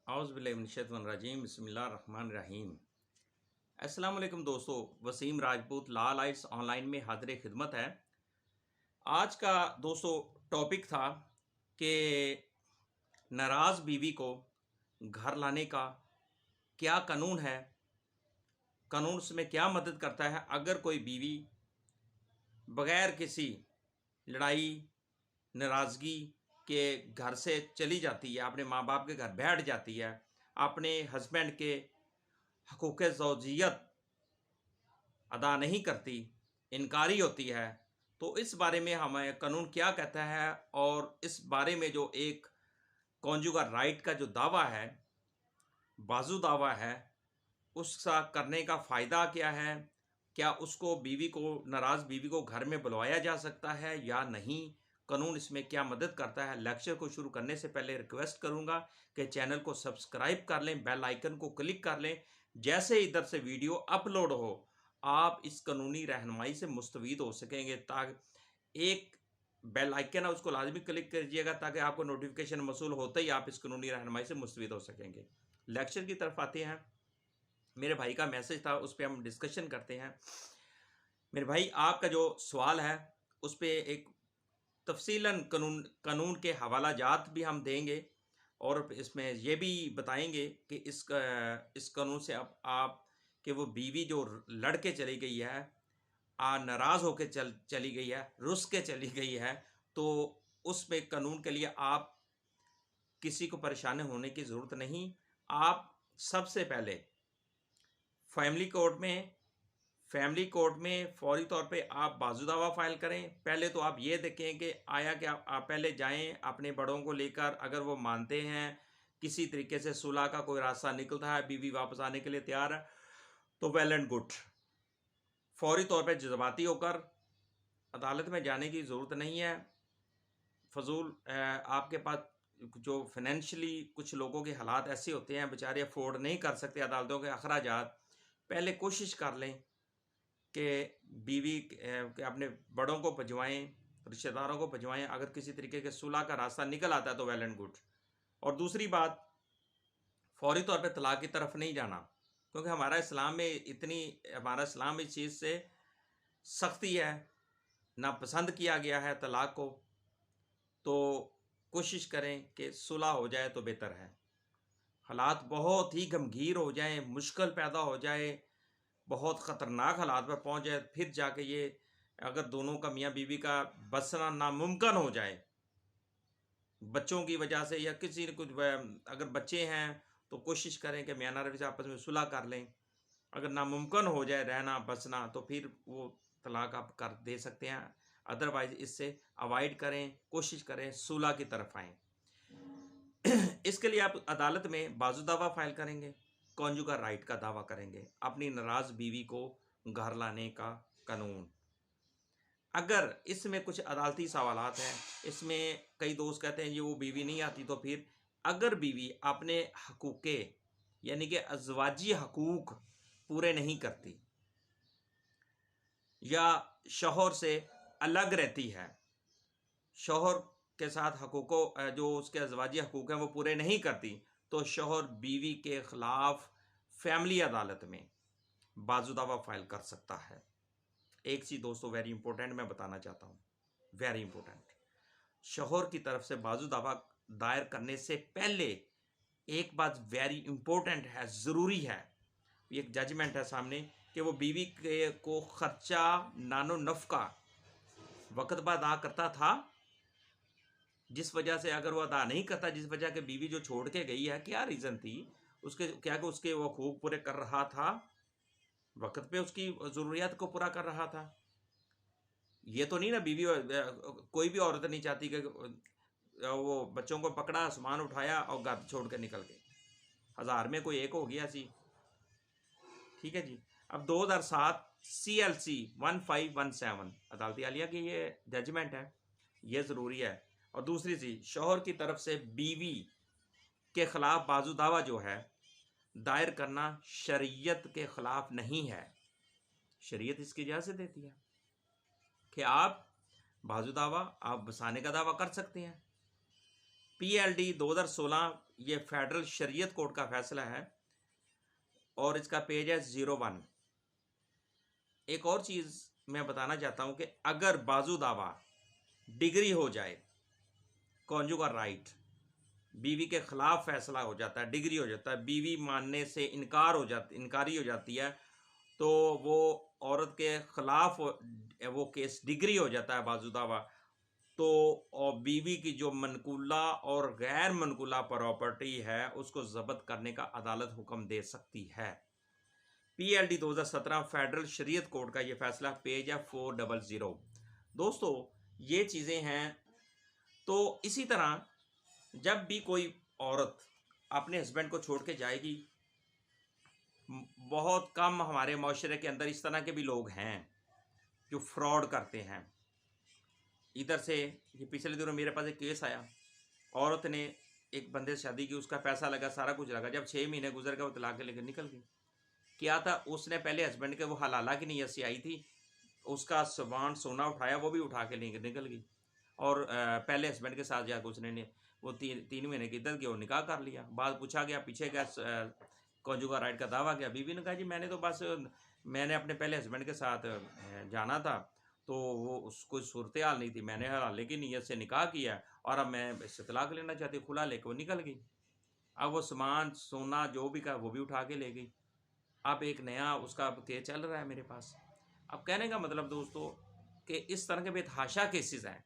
औज़ुबिल्लाहिमिनश्शैतानिर्रजीम बिस्मिल्लाहिर्रहमानिर्रहीम। अस्सलाम वालेकुम दोस्तों, वसीम राजपूत ला लाइट्स ऑनलाइन में हाज़िर खिदमत है। आज का दोस्तों टॉपिक था कि नाराज़ बीवी को घर लाने का क्या कानून है, कानून उसमें क्या मदद करता है। अगर कोई बीवी बग़ैर किसी लड़ाई नाराज़गी के घर से चली जाती है, अपने माँ बाप के घर बैठ जाती है, अपने हस्बैंड के हकूक़ ज़ौजियत अदा नहीं करती, इनकारी होती है, तो इस बारे में हमें कानून क्या कहता है और इस बारे में जो एक कॉन्जुगल राइट का जो दावा है, बाजू दावा है, उसका करने का फ़ायदा क्या है? क्या उसको बीवी को नाराज़ बीवी को घर में बुलवाया जा सकता है या नहीं? कानून इसमें क्या मदद करता है? लेक्चर को शुरू करने से पहले रिक्वेस्ट करूंगा कि चैनल को सब्सक्राइब कर लें, बेल आइकन को क्लिक कर लें। जैसे इधर से वीडियो अपलोड हो, आप इस कानूनी रहनुमाई से मुस्तफ़ीद हो सकेंगे। ताकि एक बेल आइकन है, उसको लाजमी क्लिक कीजिएगा ताकि आपको नोटिफिकेशन मौसूल होते ही आप इस कानूनी रहनुमाई से मुस्तफ़ीद हो सकेंगे। लेक्चर की तरफ आते हैं। मेरे भाई का मैसेज था, उस पर हम डिस्कशन करते हैं। मेरे भाई, आपका जो सवाल है उस पर एक तफसीलन कानून के हवाला जात भी हम देंगे और इसमें ये भी बताएंगे कि इस कानून से अब आप कि वो बीवी जो लड़ के चली गई है, नाराज़ होकर चली गई है, रुस के चली गई है, तो उस पे कानून के लिए आप किसी को परेशान होने की ज़रूरत नहीं। आप सबसे पहले फैमिली कोर्ट में फौरी तौर पे आप बाजू दावा फाइल करें। पहले तो आप ये देखें कि आया कि आप पहले जाएं अपने बड़ों को लेकर, अगर वो मानते हैं, किसी तरीके से सुलह का कोई रास्ता निकलता है, बीवी वापस आने के लिए तैयार है, तो वेल एंड गुड। फौरी तौर पे जज्बाती होकर अदालत में जाने की ज़रूरत नहीं है। फजूल आपके पास जो फाइनेंशियली कुछ लोगों के हालात ऐसे होते हैं, बेचारे अफोर्ड नहीं कर सकते अदालतों के अखराजात। पहले कोशिश कर लें कि बीवी के अपने बड़ों को भिजवाएं, रिश्तेदारों को भिजवाएं। अगर किसी तरीके के सुलह का रास्ता निकल आता है तो वेल एंड गुड। और दूसरी बात, फौरी तौर पे तलाक की तरफ नहीं जाना, क्योंकि हमारा इस्लाम इस चीज़ से सख्ती है, नापसंद किया गया है तलाक को। तो कोशिश करें कि सुलह हो जाए तो बेहतर है। हालात बहुत ही गंभीर हो जाएं, मुश्किल पैदा हो जाए, बहुत ख़तरनाक हालात पर पहुंच जाए, फिर जाके ये अगर दोनों का मियाँ बीवी का बसना नामुमकिन हो जाए बच्चों की वजह से, या किसी ने कुछ अगर बच्चे हैं तो कोशिश करें कि मियाँ बीवी से आपस में सुलह कर लें। अगर नामुमकिन हो जाए रहना बसना, तो फिर वो तलाक आप कर दे सकते हैं। अदरवाइज इससे अवॉइड करें, कोशिश करें सुलह की तरफ आएँ। इसके लिए आप अदालत में बाजू दावा फाइल करेंगे, कॉन्जुगल राइट का दावा करेंगे, अपनी नाराज़ बीवी को घर लाने का कानून। अगर इसमें कुछ अदालती सवालात हैं, इसमें कई दोस्त कहते हैं ये वो बीवी नहीं आती, तो फिर अगर बीवी अपने हकूक़े यानी कि अज़वाजी हकूक़ पूरे नहीं करती या शौहर से अलग रहती है, शौहर के साथ हकूक़ों जो उसके अज़वाजी हकूक़ हैं वो पूरे नहीं करती, तो शौहर बीवी के ख़िलाफ़ फैमिली अदालत में बाजू दावा फाइल कर सकता है। एक चीज़ दोस्तों वेरी इंपॉर्टेंट मैं बताना चाहता हूँ, वेरी इंपॉर्टेंट। शौहर की तरफ से बाजू दावा दायर करने से पहले एक बात वेरी इंपॉर्टेंट है, ज़रूरी है, एक जजमेंट है सामने कि वो बीवी के को ख़र्चा नानो नफ़का वक़्त बाद अदा करता था। जिस वजह से अगर वो अदा नहीं करता, जिस वजह के बीवी जो छोड़ के गई है, क्या रीज़न थी उसके, क्या कि उसके वो हकूक़ पूरे कर रहा था, वक़्त पे उसकी ज़रूरियात को पूरा कर रहा था। ये तो नहीं ना बीवी कोई भी औरत नहीं चाहती कि वो बच्चों को पकड़ा, सामान उठाया और घर छोड़ के निकल गए। 1000 में कोई एक हो गया सी, ठीक है जी। अब 2007 CLC 1517 अदालती आलिया की ये जजमेंट है, ये ज़रूरी है। और दूसरी चीज़, शौहर की तरफ से बीवी के ख़िलाफ़ बाजू दावा जो है दायर करना शरीयत के ख़िलाफ़ नहीं है। शरीयत इसकी इजाज़त देती है कि आप बाजू दावा, आप बसाने का दावा कर सकते हैं। PLD 2016 ये फेडरल शरीयत कोर्ट का फैसला है और इसका पेज है 01। एक और चीज़ मैं बताना चाहता हूँ कि अगर बाजू दावा डिग्री हो जाए, कॉन्जुगल राइट, बीवी के खिलाफ फैसला हो जाता है, डिग्री हो जाता है, बीवी मानने से इनकारी हो जाती है, तो वो औरत के खिलाफ वो केस डिग्री हो जाता है बाजू दावा, तो और बीवी की जो मनकूला और गैर मनकूला प्रॉपर्टी है उसको जब्त करने का अदालत हुक्म दे सकती है। PLD 2017 फेडरल शरीयत कोर्ट का ये फैसला, पेज है 400। दोस्तों ये चीज़ें हैं। तो इसी तरह जब भी कोई औरत अपने हस्बैंड को छोड़ के जाएगी, बहुत कम हमारे माशरे के अंदर इस तरह के भी लोग हैं जो फ्रॉड करते हैं। इधर से ये पिछले दिनों मेरे पास एक केस आया, औरत ने एक बंदे से शादी की, उसका पैसा लगा, सारा कुछ लगा, जब 6 महीने गुजर गए वो तलाक लेकर निकल गई। क्या था, उसने पहले हस्बैंड के वो हलाला की नीयत से आई थी, उसका सामान सोना उठाया, वो भी उठा के लेकर निकल गई, और पहले हस्बैंड के साथ जाकर उसने वो 3 महीने की इद्दत की और निकाह कर लिया। बाद पूछा गया, पीछे गया, कॉन्जुगल राइट का दावा किया, बीवी ने कहा जी मैंने तो बस मैंने अपने पहले हस्बैंड के साथ जाना था, तो वो उसको सूरत हाल नहीं थी, मैंने हलाले की नीयत से निकाह किया और अब मैं इससे तलाक लेना चाहती हूँ, खुला लेकर वो निकल गई। अब वो सामान सोना जो भी का वो भी उठा के ले गई। अब एक नया उसका केस चल रहा है मेरे पास। अब कहने का मतलब दोस्तों कि इस तरह के बेतहाशा केसेस हैं।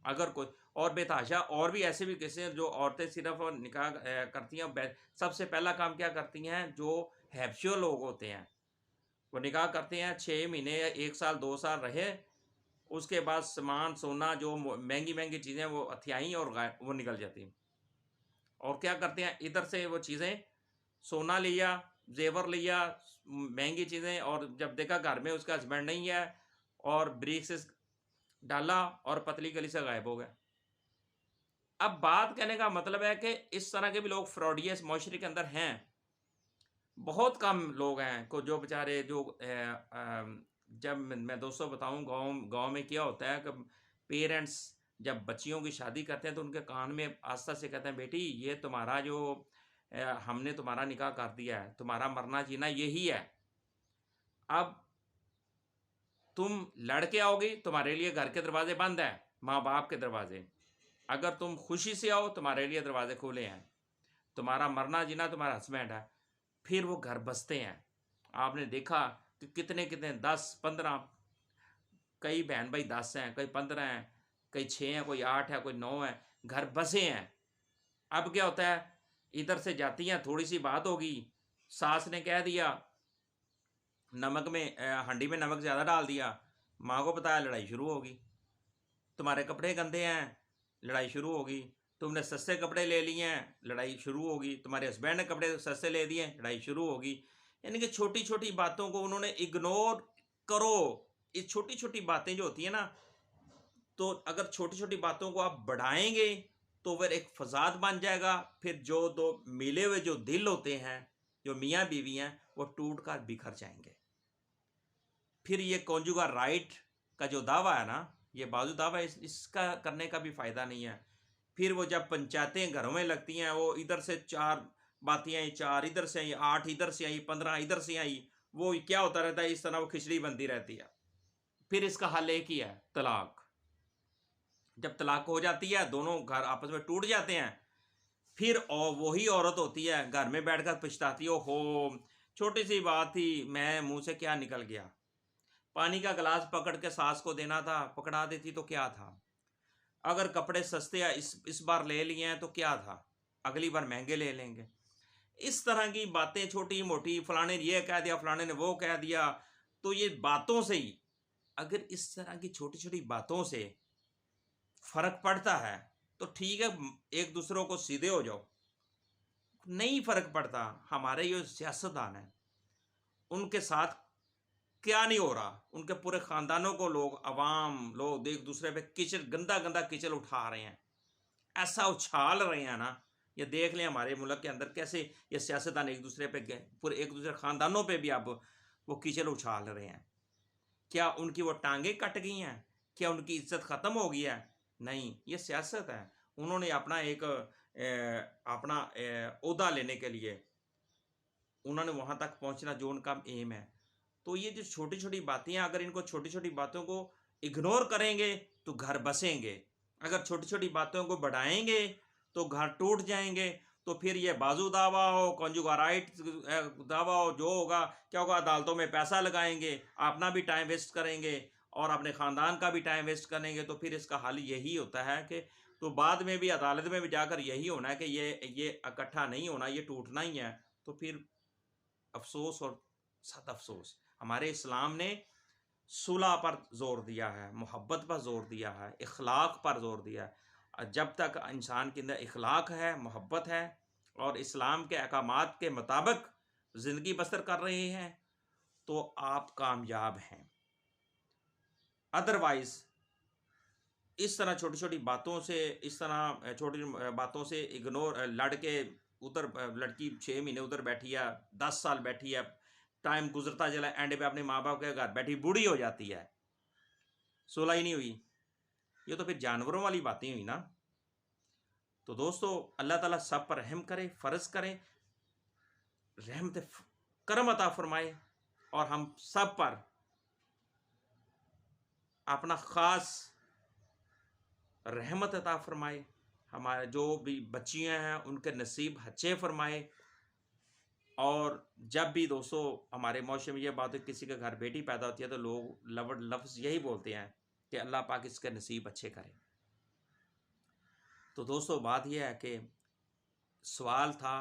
अगर कोई और बेतहाशा और भी ऐसे भी केसेस हैं जो औरतें सिर्फ निकाह करती हैं, सबसे पहला काम क्या करती हैं, जो हैप्चुअल लोग होते हैं वो निकाह करते हैं, 6 महीने या 1 साल 2 साल रहे, उसके बाद सामान सोना जो महंगी महंगी चीज़ें वो हथियाई और वो निकल जाती हैं। और क्या करते हैं, इधर से वो चीज़ें सोना लिया, जेवर लिया, महंगी चीज़ें, और जब देखा घर में उसका हस्बैंड नहीं है और ब्रीफ से डाला और पतली गली से गायब हो गया। अब बात कहने का मतलब है कि इस तरह के भी लोग फ्रॉडियस माशरे के अंदर हैं। बहुत कम लोग हैं को जो बेचारे जो जब मैं दोस्तों बताऊं, गांव में क्या होता है कि पेरेंट्स जब बच्चियों की शादी करते हैं तो उनके कान में आस्था से कहते हैं, बेटी ये तुम्हारा जो हमने तुम्हारा निकाह कर दिया है, तुम्हारा मरना जीना यही है, अब तुम लड़के आओगी तुम्हारे लिए घर के दरवाजे बंद हैं, माँ बाप के दरवाजे, अगर तुम खुशी से आओ तुम्हारे लिए दरवाजे खुले हैं, तुम्हारा मरना जीना तुम्हारा हस्बैंड है। फिर वो घर बसते हैं। आपने देखा कि कितने कितने 10-15, कई बहन भाई 10 हैं, कई 15 हैं, कई 6 हैं, कोई 8 है, कोई 9 है, घर बसे हैं। अब क्या होता है, इधर से जाती हैं, थोड़ी सी बात होगी, सास ने कह दिया नमक में हंडी में नमक ज़्यादा डाल दिया, माँ को बताया, लड़ाई शुरू होगी। तुम्हारे कपड़े गंदे हैं, लड़ाई शुरू होगी। तुमने सस्ते कपड़े ले लिए हैं, लड़ाई शुरू होगी। तुम्हारे हस्बैंड ने कपड़े सस्ते ले दिए, लड़ाई शुरू होगी। यानी कि छोटी छोटी बातों को उन्होंने इग्नोर करो। ये छोटी छोटी बातें जो होती है ना, तो अगर छोटी छोटी बातों को आप बढ़ाएंगे तो फिर एक फसाद बन जाएगा। फिर जो दो मिले हुए जो दिल होते हैं, जो मियाँ बीवी हैं, वो टूट कर बिखर जाएंगे। फिर ये कॉन्जुगल राइट का जो दावा है ना, ये बाजू दावा, इसका करने का भी फ़ायदा नहीं है। फिर वो जब पंचायतें घरों में लगती हैं, वो इधर से 4 बातें आई, 4 इधर से आई, 8 इधर से आई, 15 इधर से आई, वो क्या होता रहता है, इस तरह वो खिचड़ी बनती रहती है। फिर इसका हल एक ही है, तलाक। जब तलाक हो जाती है, दोनों घर आपस में टूट जाते हैं, फिर और वही औरत होती है घर में बैठकर पछताती हो, छोटी सी बात थी, मैं मुंह से क्या निकल गया, पानी का गिलास पकड़ के सास को देना था, पकड़ा देती तो क्या था, अगर कपड़े सस्ते इस बार ले लिए हैं तो क्या था, अगली बार महंगे ले लेंगे। इस तरह की बातें छोटी मोटी, फलाने ने ये कह दिया, फलाने ने वो कह दिया, तो ये बातों से ही, अगर इस तरह की छोटी छोटी बातों से फर्क पड़ता है तो ठीक है, एक दूसरों को सीधे हो जाओ। नहीं फर्क पड़ता, हमारे ये सियासतदान हैं, उनके साथ क्या नहीं हो रहा, उनके पूरे खानदानों को लोग, अवाम लोग एक दूसरे पे किचल, गंदा गंदा किचल उठा रहे हैं, ऐसा उछाल रहे हैं ना। ये देख लें हमारे मुल्क के अंदर कैसे ये सियासतदान एक दूसरे पे गए, पूरे एक दूसरे खानदानों पे भी अब वो कीचड़ उछाल रहे हैं। क्या उनकी वो टांगें कट गई हैं? क्या उनकी इज्जत ख़त्म हो गई है? नहीं, ये सियासत है। उन्होंने अपना एक अपना ओहदा लेने के लिए उन्होंने वहाँ तक पहुँचना जो उनका एम है। तो ये जो छोटी-छोटी बातें हैं, अगर इनको छोटी-छोटी बातों को इग्नोर करेंगे तो घर बसेंगे। अगर छोटी-छोटी बातों को बढ़ाएँगे तो घर टूट जाएँगे। तो फिर ये बाज़ू दावा हो, कॉन्जुगल राइट दावा हो, जो होगा क्या होगा, अदालतों में पैसा लगाएँगे, अपना भी टाइम वेस्ट करेंगे और अपने ख़ानदान का भी टाइम वेस्ट करेंगे। तो फिर इसका हल यही होता है कि तो बाद में भी अदालत में भी जाकर यही होना है कि ये इकट्ठा नहीं होना, ये टूटना ही है। तो फिर अफ़सोस और सद अफ़सोस। हमारे इस्लाम ने सुलह पर ज़ोर दिया है, मोहब्बत पर ज़ोर दिया है, इख़लाक़ पर ज़ोर दिया है। जब तक इंसान के अंदर इख़लाक़ है, मोहब्बत है और इस्लाम के अहकामात के मुताबिक ज़िंदगी बसर कर रहे हैं, तो आप कामयाब हैं। अदरवाइज़ इस तरह छोटी-छोटी बातों से, इस तरह छोटी बातों से इग्नोर लड़ के उधर लड़की 6 महीने उधर बैठी है, 10 साल बैठी है, टाइम गुज़रता चला, एंड पे अपने माँ-बाप के घर बैठी बूढ़ी हो जाती है, सुलह ही नहीं हुई। ये तो फिर जानवरों वाली बातें हुई ना। तो दोस्तों, अल्लाह ताला सब पर रहम करे, फ़र्ज़ करे, रहमत करम अता फ़रमाए और हम सब पर अपना ख़ास रहमत अता फ़रमाए। हमारे जो भी बच्चियाँ हैं उनके नसीब अच्छे फ़रमाए। और जब भी दोस्तों हमारे माशरे में ये बात है, किसी के घर बेटी पैदा होती है तो लोग लफ्ज़ यही बोलते हैं कि अल्लाह पाक इसके नसीब अच्छे करे। तो दोस्तों बात यह है कि सवाल था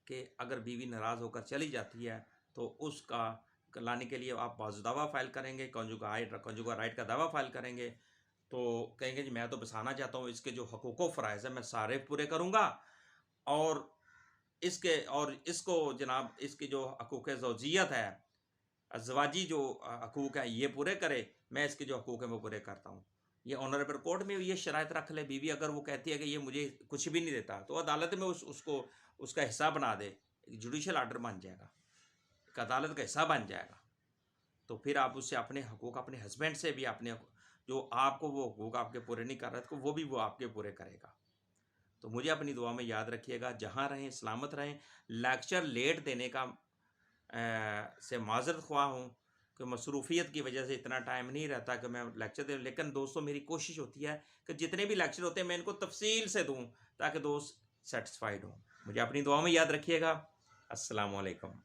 कि अगर बीवी नाराज़ होकर चली जाती है तो उसका लाने के लिए आप बाज़ दावा फ़ाइल करेंगे, कॉन्जुगल राइट का दावा फ़ाइल करेंगे। तो कहेंगे जी मैं तो बसाना चाहता हूँ, इसके जो हकूक़ व फ़राइज़ हैं मैं सारे पूरे करूँगा और इसको जनाब इसकी जो हकूक़ ज़ौजियत है, अज़वाजी जो हकूक़ हैं ये पूरे करे, मैं इसके जो हकूक़ हैं वो पूरे करता हूँ। ये ऑनरेबल कोर्ट में ये शराइत रख ले बीवी, अगर वो कहती है कि ये मुझे कुछ भी नहीं देता, तो अदालत में उसको उसका हिस्सा बना दे, एक जुडिशल आर्डर बन जाएगा, एक अदालत का हिस्सा बन जाएगा। तो फिर आप उससे अपने हकूक़, अपने हस्बैंड से भी अपने जो आपको वो हकूक़ आपके पूरे नहीं कर रहा तो वो भी वो आपके पूरे करेगा। तो मुझे अपनी दुआ में याद रखिएगा, जहाँ रहें सलामत रहें। लेक्चर लेट देने का से माज़रत ख़्वाह हूँ कि मसरूफ़ियत की वजह से इतना टाइम नहीं रहता कि मैं लेक्चर दूँ, लेकिन दोस्तों मेरी कोशिश होती है कि जितने भी लेक्चर होते हैं मैं इनको तफ़सील से दूँ ताकि दोस्त सैटिस्फाइड हों। मुझे अपनी दुआ में याद रखिएगा। अस्सलामु अलैकुम।